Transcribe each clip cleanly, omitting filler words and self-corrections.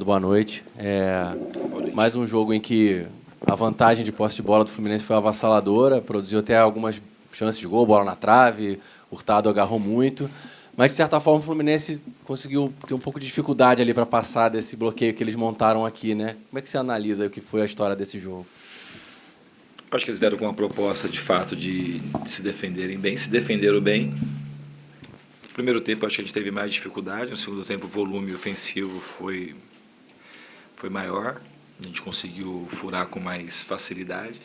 boa noite. Mais um jogo em que a vantagem de posse de bola do Fluminense foi avassaladora, produziu até algumas chances de gol, bola na trave, Hurtado agarrou muito, mas, de certa forma, o Fluminense conseguiu ter um pouco de dificuldade ali para passar desse bloqueio que eles montaram aqui, né? Como é que você analisa o que foi a história desse jogo? Acho que eles vieram com uma proposta, de fato, de se defenderem bem, se defenderam bem. No primeiro tempo, acho que a gente teve mais dificuldade, no segundo tempo, o volume ofensivo foi maior, a gente conseguiu furar com mais facilidade.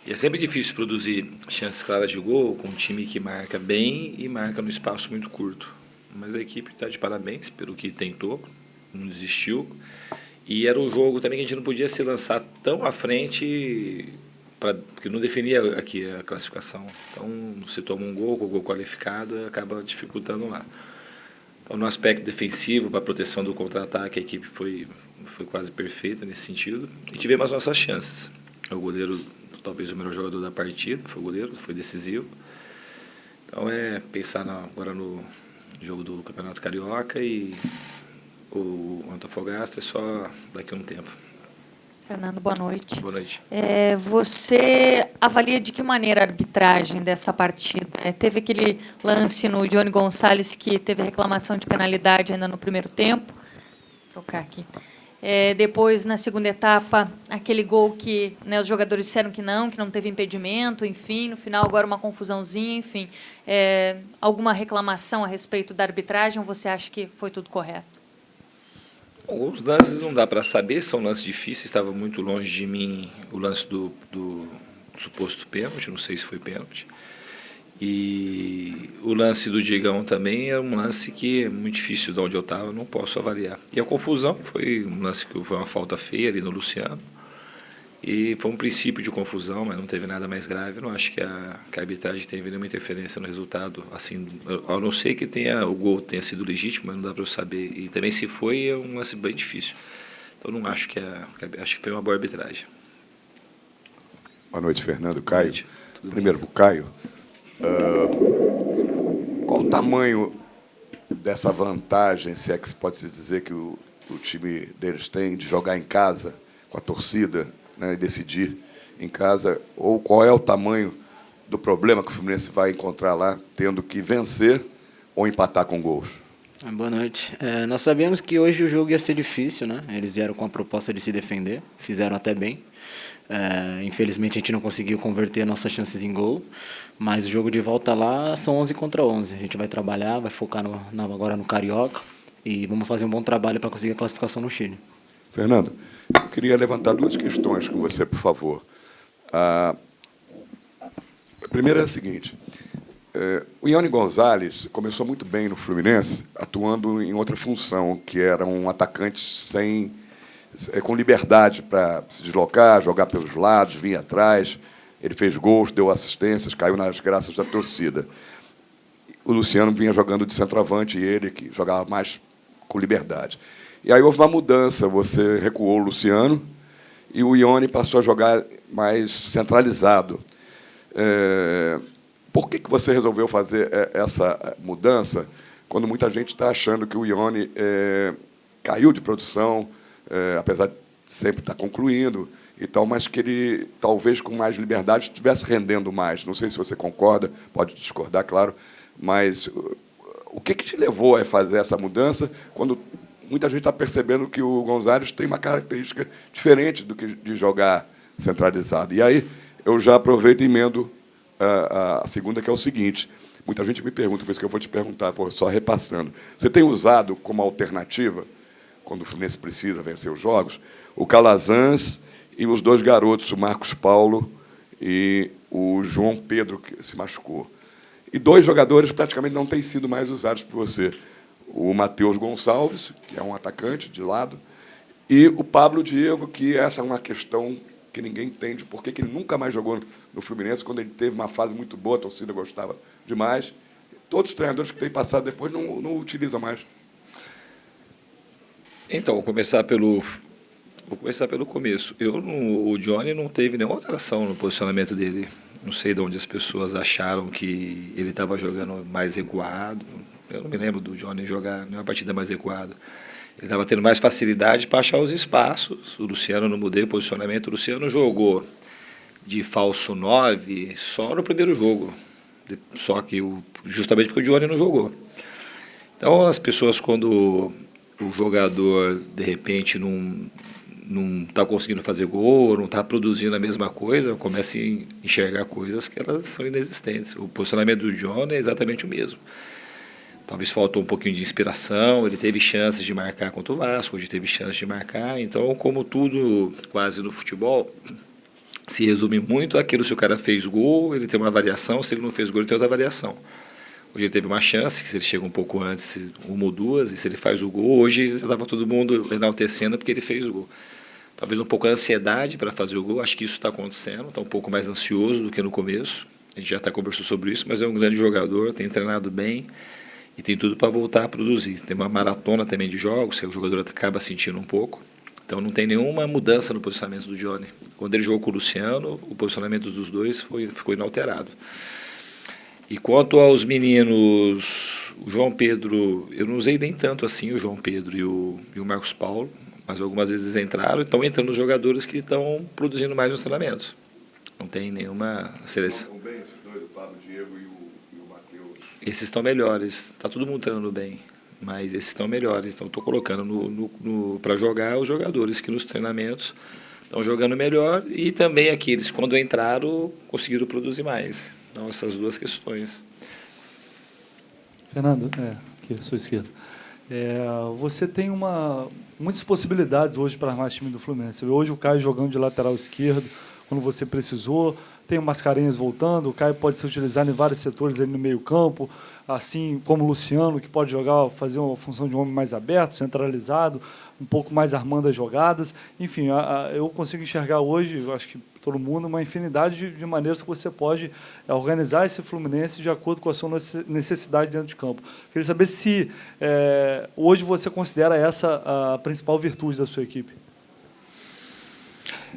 E é sempre difícil produzir chances claras de gol com um time que marca bem e marca no espaço muito curto. Mas a equipe está de parabéns pelo que tentou, não desistiu. E era um jogo também que a gente não podia se lançar tão à frente, porque não definia aqui a classificação. Então, se toma um gol, com o gol qualificado, acaba dificultando lá. Então, no aspecto defensivo, para a proteção do contra-ataque, a equipe foi quase perfeita nesse sentido. E tivemos as nossas chances. O goleiro, talvez o melhor jogador da partida, foi o goleiro, foi decisivo. Então, pensar agora no jogo do Campeonato Carioca e o Antofagasta é só daqui a um tempo. Fernando, boa noite. Boa noite. Você avalia de que maneira a arbitragem dessa partida? Teve aquele lance no Johnny Gonçalves que teve reclamação de penalidade ainda no primeiro tempo. Vou trocar aqui. Depois, na segunda etapa, aquele gol que, né, os jogadores disseram que não teve impedimento, enfim, no final agora uma confusãozinha, enfim. Alguma reclamação a respeito da arbitragem ou você acha que foi tudo correto? Bom, os lances não dá para saber, são lances difíceis, estava muito longe de mim o lance do suposto pênalti, não sei se foi pênalti. E o lance do Diegão também é um lance que é muito difícil de onde eu estava, não posso avaliar. E a confusão foi um lance que foi uma falta feia ali no Luciano. E foi um princípio de confusão, mas não teve nada mais grave. Não acho que a arbitragem teve nenhuma interferência no resultado. Assim, a não ser que o gol tenha sido legítimo, mas não dá para eu saber. E também se foi, é um lance bem difícil. Então não acho acho que foi uma boa arbitragem. Boa noite, Fernando. Caio. Primeiro, para o Caio. Qual o tamanho dessa vantagem, se é que se pode se dizer que o time deles tem, de jogar em casa com a torcida, né, e decidir em casa, ou qual é o tamanho do problema que o Fluminense vai encontrar lá, tendo que vencer ou empatar com gols? Boa noite. Nós sabemos que hoje o jogo ia ser difícil, né? Eles vieram com a proposta de se defender, fizeram até bem. Infelizmente a gente não conseguiu converter nossas chances em gol, mas o jogo de volta lá são 11 contra 11. A gente vai trabalhar, vai focar agora no Carioca e vamos fazer um bom trabalho para conseguir a classificação no Chile. Fernando, eu queria levantar duas questões com você, por favor. A primeira é a seguinte. O Ione Gonzalez começou muito bem no Fluminense, atuando em outra função, que era um atacante com liberdade para se deslocar, jogar pelos lados, vir atrás. Ele fez gols, deu assistências, caiu nas graças da torcida. O Luciano vinha jogando de centroavante e ele que jogava mais com liberdade. E aí houve uma mudança, você recuou o Luciano e o Ione passou a jogar mais centralizado. Por que você resolveu fazer essa mudança quando muita gente está achando que o Ione caiu de produção, apesar de sempre estar concluindo e tal, mas que ele, talvez com mais liberdade, estivesse rendendo mais? Não sei se você concorda, pode discordar, claro, mas o que te levou a fazer essa mudança quando muita gente está percebendo que o Gonzalez tem uma característica diferente do que de jogar centralizado? E aí eu já aproveito e emendo a segunda, que é o seguinte. Muita gente me pergunta, por isso que eu vou te perguntar, só repassando. Você tem usado como alternativa, quando o Fluminense precisa vencer os jogos, o Calazans e os dois garotos, o Marcos Paulo e o João Pedro, que se machucou. E dois jogadores praticamente não têm sido mais usados por você. O Matheus Gonçalves, que é um atacante de lado, e o Pablo Diego, que essa é uma questão que ninguém entende, porque ele nunca mais jogou no Fluminense, quando ele teve uma fase muito boa, a torcida gostava demais. Todos os treinadores que têm passado depois não utilizam mais. Então, vou começar pelo começo. O Johnny não teve nenhuma alteração no posicionamento dele. Não sei de onde as pessoas acharam que ele estava jogando mais recuado. Eu não me lembro do Johnny jogar nenhuma partida mais recuado. Ele estava tendo mais facilidade para achar os espaços. O Luciano, não mudei o posicionamento, o Luciano jogou de falso 9 só no primeiro jogo. Só que justamente porque o Johnny não jogou. Então, as pessoas, quando o jogador, de repente, não está conseguindo fazer gol, não está produzindo a mesma coisa, começam a enxergar coisas que elas são inexistentes. O posicionamento do Johnny é exatamente o mesmo. Talvez faltou um pouquinho de inspiração, ele teve chances de marcar contra o Vasco, hoje teve chances de marcar. Então, como tudo quase no futebol, se resume muito àquilo: se o cara fez gol, ele tem uma variação, se ele não fez gol, ele tem outra variação. Hoje ele teve uma chance, que se ele chega um pouco antes, uma ou duas, e se ele faz o gol, hoje estava todo mundo enaltecendo porque ele fez o gol. Talvez um pouco a ansiedade para fazer o gol, acho que isso está acontecendo, está um pouco mais ansioso do que no começo. A gente já está conversando sobre isso, mas é um grande jogador, tem treinado bem e tem tudo para voltar a produzir. Tem uma maratona também de jogos, que o jogador acaba sentindo um pouco. Então não tem nenhuma mudança no posicionamento do Johnny. Quando ele jogou com o Luciano, o posicionamento dos dois ficou inalterado. E quanto aos meninos, o João Pedro, eu não usei nem tanto assim o João Pedro e o Marcos Paulo, mas algumas vezes entraram e estão entrando os jogadores que estão produzindo mais nos treinamentos. Não tem nenhuma seleção. Estão bem esses dois, o Pablo, o Diego e o Matheus? Esses estão melhores, está todo mundo treinando bem, mas esses estão melhores. Então estou colocando para jogar os jogadores que nos treinamentos estão jogando melhor e também aqueles, quando entraram, conseguiram produzir mais. Então, essas duas questões. Fernando, aqui, à sua esquerda. Você tem muitas possibilidades hoje para armar o time do Fluminense. Hoje o Caio jogando de lateral esquerdo, quando você precisou, tem o Mascarenhas voltando, o Caio pode ser utilizado em vários setores ali no meio campo, assim como o Luciano, que pode jogar, fazer uma função de um homem mais aberto, centralizado, um pouco mais armando as jogadas. Enfim, eu consigo enxergar hoje, eu acho que todo mundo, uma infinidade de maneiras que você pode organizar esse Fluminense de acordo com a sua necessidade dentro de campo. Queria saber se hoje você considera essa a principal virtude da sua equipe.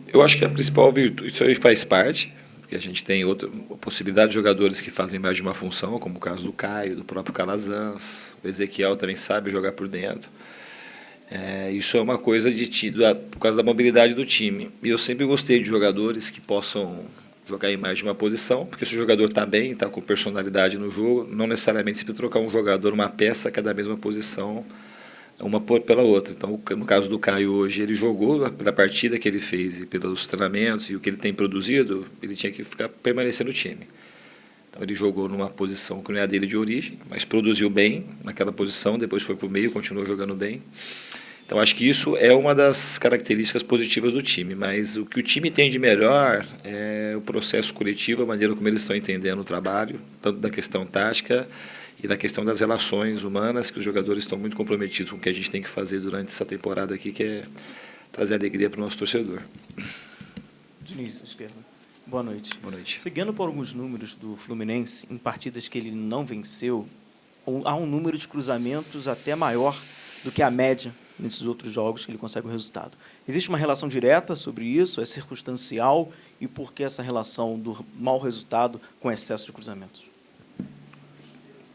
Eu acho que a principal virtude, isso aí faz parte, porque a gente tem outra possibilidade de jogadores que fazem mais de uma função, como o caso do Caio, do próprio Calazans, o Ezequiel também sabe jogar por dentro. Isso é uma coisa por causa da mobilidade do time. E eu sempre gostei de jogadores que possam jogar em mais de uma posição, porque se o jogador está bem, está com personalidade no jogo, não necessariamente se precisa trocar um jogador, uma peça que é da mesma posição, uma pela outra. Então, no caso do Caio hoje, ele jogou pela partida que ele fez e pelos treinamentos e o que ele tem produzido, ele tinha que permanecer no time. Então, ele jogou numa posição que não é a dele de origem, mas produziu bem naquela posição, depois foi para o meio, continuou jogando bem. Então, acho que isso é uma das características positivas do time, mas o que o time tem de melhor é o processo coletivo, a maneira como eles estão entendendo o trabalho, tanto da questão tática e da questão das relações humanas, que os jogadores estão muito comprometidos com o que a gente tem que fazer durante essa temporada aqui, que é trazer alegria para o nosso torcedor. Diniz, esquerda. Boa noite. Boa noite. Seguindo por alguns números do Fluminense, em partidas que ele não venceu, há um número de cruzamentos até maior do que a média nesses outros jogos que ele consegue o resultado. Existe uma relação direta sobre isso? É circunstancial? E por que essa relação do mau resultado com excesso de cruzamentos?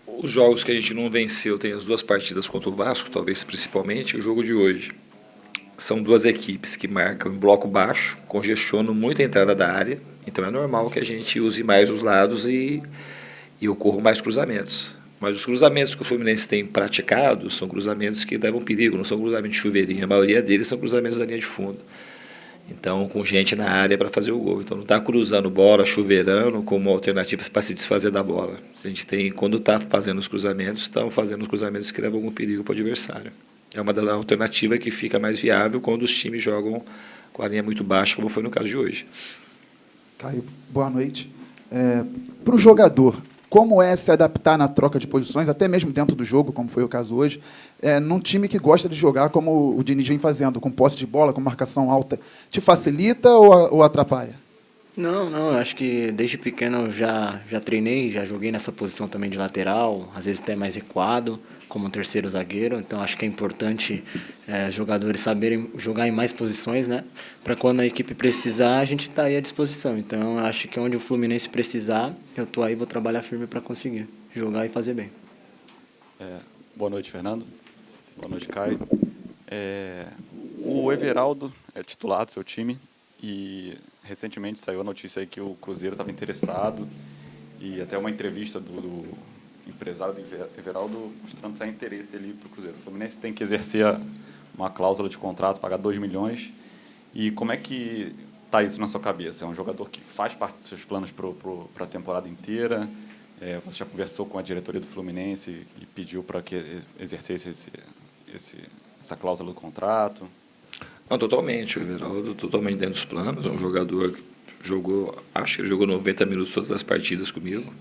Os jogos que a gente não venceu, tem as duas partidas contra o Vasco, talvez principalmente, e o jogo de hoje. São duas equipes que marcam em bloco baixo, congestionam muito a entrada da área, então é normal que a gente use mais os lados e ocorram mais cruzamentos. Mas os cruzamentos que o Fluminense tem praticado são cruzamentos que levam perigo, não são cruzamentos de chuveirinho, a maioria deles são cruzamentos da linha de fundo. Então, com gente na área para fazer o gol. Então, não está cruzando bola, chuveirando como alternativa para se desfazer da bola. A gente tem, quando está fazendo os cruzamentos, estão fazendo os cruzamentos que levam algum perigo para o adversário. É uma das alternativas que fica mais viável quando os times jogam com a linha muito baixa, como foi no caso de hoje. Caio, boa noite. Para o jogador, como é se adaptar na troca de posições, até mesmo dentro do jogo, como foi o caso hoje, num time que gosta de jogar como o Diniz vem fazendo, com posse de bola, com marcação alta, te facilita ou atrapalha? Não, eu acho que desde pequeno eu já treinei, já joguei nessa posição também de lateral, às vezes até mais recuado, como um terceiro zagueiro. Então acho que é importante jogadores saberem jogar em mais posições, né? Para quando a equipe precisar, a gente está aí à disposição. Então acho que onde o Fluminense precisar, eu estou aí, vou trabalhar firme para conseguir jogar e fazer bem. Boa noite, Fernando. Boa noite, Caio. O Everaldo é titular do seu time e recentemente saiu a notícia aí que o Cruzeiro estava interessado e até uma entrevista do empresário do Everaldo mostrando que há interesse ali para o Cruzeiro. O Fluminense tem que exercer uma cláusula de contrato, pagar 2 milhões. E como é que está isso na sua cabeça? É um jogador que faz parte dos seus planos para a temporada inteira? Você já conversou com a diretoria do Fluminense e pediu para que exercesse essa cláusula do contrato? Não, totalmente. O Everaldo totalmente dentro dos planos. É um jogador que acho que ele jogou 90 minutos todas as partidas comigo.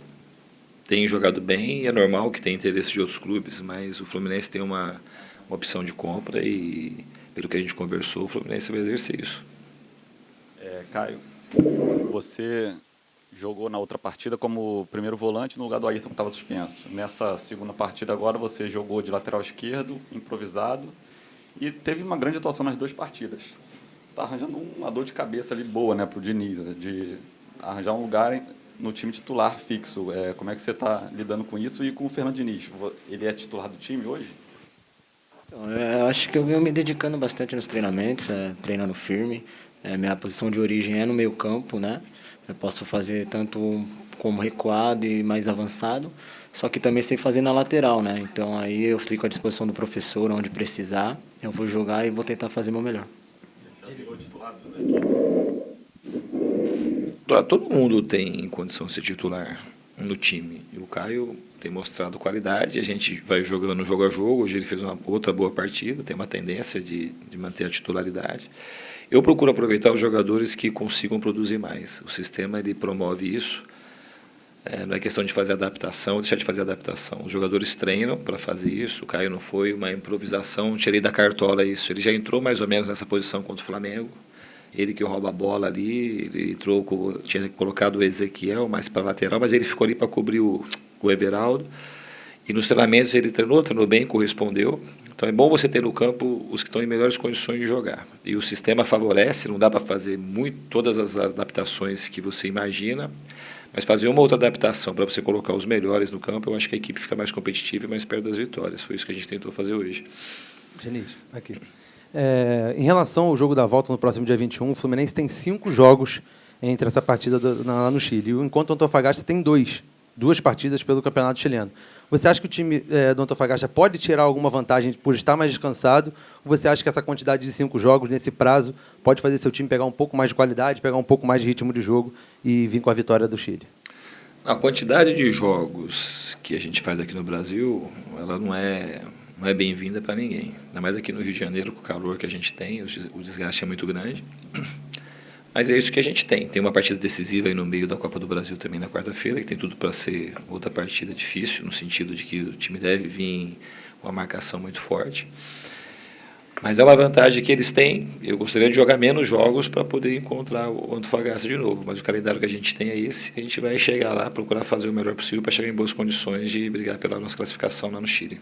Tem jogado bem e é normal que tenha interesse de outros clubes, mas o Fluminense tem uma opção de compra e, pelo que a gente conversou, o Fluminense vai exercer isso. Caio, você jogou na outra partida como primeiro volante no lugar do Ayrton, que estava suspenso. Nessa segunda partida agora você jogou de lateral esquerdo, improvisado, e teve uma grande atuação nas 2 partidas. Você está arranjando uma dor de cabeça ali boa, né, para o Diniz, de arranjar um lugar no time titular fixo. Como é que você está lidando com isso? E com o Fernando Diniz, ele é titular do time hoje? Então, eu acho que eu venho me dedicando bastante nos treinamentos, treinando firme. Minha posição de origem é no meio campo, né? Eu posso fazer tanto como recuado e mais avançado, só que também sei fazer na lateral, né? Então aí eu fico à disposição do professor, onde precisar, eu vou jogar e vou tentar fazer o meu melhor. Todo mundo tem condição de ser titular no time. E o Caio tem mostrado qualidade, a gente vai jogando jogo a jogo. Hoje ele fez uma outra boa partida, tem uma tendência de manter a titularidade. Eu procuro aproveitar os jogadores que consigam produzir mais. O sistema ele promove isso. Não é questão de fazer adaptação, deixar de fazer adaptação. Os jogadores treinam para fazer isso. O Caio não foi uma improvisação, tirei da cartola isso. Ele já entrou mais ou menos nessa posição contra o Flamengo. Ele que rouba a bola ali, ele entrou, tinha colocado o Ezequiel mais para a lateral, mas ele ficou ali para cobrir o Everaldo. E nos treinamentos ele treinou bem, correspondeu. Então é bom você ter no campo os que estão em melhores condições de jogar. E o sistema favorece, não dá para fazer todas as adaptações que você imagina, mas fazer uma outra adaptação para você colocar os melhores no campo, eu acho que a equipe fica mais competitiva e mais perto das vitórias. Foi isso que a gente tentou fazer hoje. Diniz, aqui. Em relação ao jogo da volta no próximo dia 21, o Fluminense tem 5 jogos entre essa partida lá no Chile, enquanto o Antofagasta tem 2 partidas pelo Campeonato Chileno. Você acha que o time do Antofagasta pode tirar alguma vantagem por estar mais descansado? Ou você acha que essa quantidade de 5 jogos, nesse prazo, pode fazer seu time pegar um pouco mais de qualidade, pegar um pouco mais de ritmo de jogo e vir com a vitória do Chile? A quantidade de jogos que a gente faz aqui no Brasil, ela não é bem-vinda para ninguém. Ainda mais aqui no Rio de Janeiro, com o calor que a gente tem, o desgaste é muito grande. Mas é isso que a gente tem. Tem uma partida decisiva aí no meio da Copa do Brasil também na quarta-feira, que tem tudo para ser outra partida difícil, no sentido de que o time deve vir com uma marcação muito forte. Mas é uma vantagem que eles têm. Eu gostaria de jogar menos jogos para poder encontrar o Antofagasta de novo. Mas o calendário que a gente tem é esse. A gente vai chegar lá, procurar fazer o melhor possível para chegar em boas condições de brigar pela nossa classificação lá no Chile.